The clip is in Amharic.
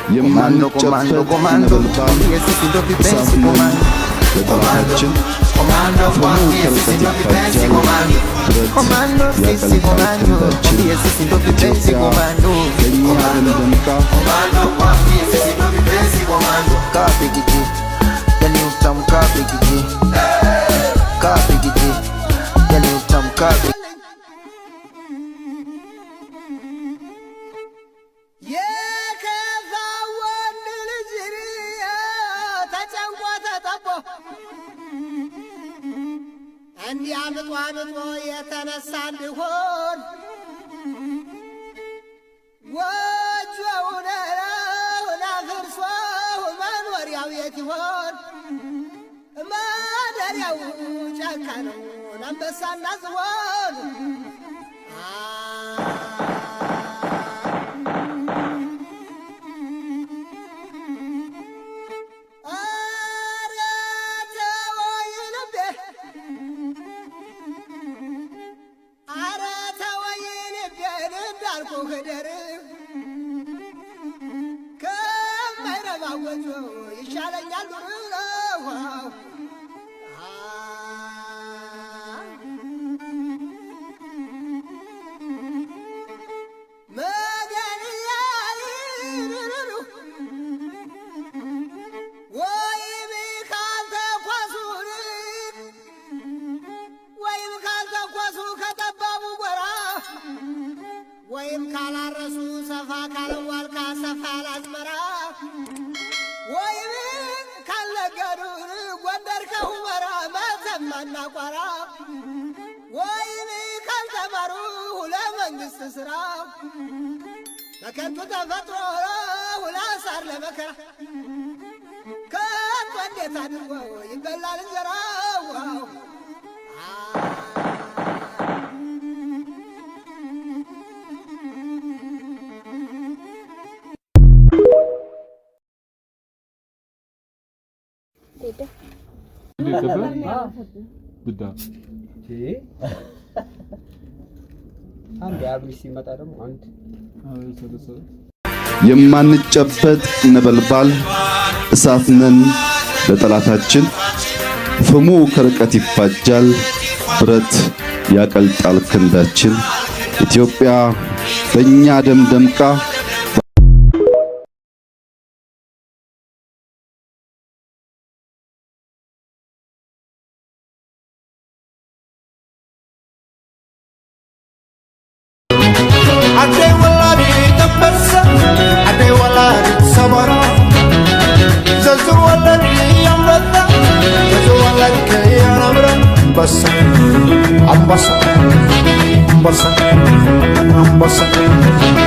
የማንጨፈት ነበልባል እሳት ነን ለጠላታችን ፍሙ ከርቀት ይፋጃል ብረት ያቀልጣል ክንዳችን ኢትዮጵያ በእኛ ደም ደምቃ እንዲያምጧምጦ የተነሳ እንዲሆን ጎጆውን አፍርሶ መኖሪያው የት ይሆን? ማደሪያው ጫካ ነው አንበሳና ዝሆን። ይሻለኛል ወይም ካላረሱ ሰፋ ካለዋልካ ሰፋ ላዝመራ ወይም ካልነገዱ ጎንደር ከሁመራ መተማና ቋራ ወይም ካልተማሩ ለመንግሥት ሥራ በከንቱ ተፈጥሮ ለሳር ለመከራ ከንቱ እንዴት አድርጎ ይበላል እንጀራው? የማንጨበጥ ነበልባል እሳት ነን ለጠላታችን ፍሙ ከርቀት ይፋጃል ብረት ያቀልጣል ክንዳችን ኢትዮጵያ በእኛ ደም ደምቃ Ambassa, ambassa, ambassa.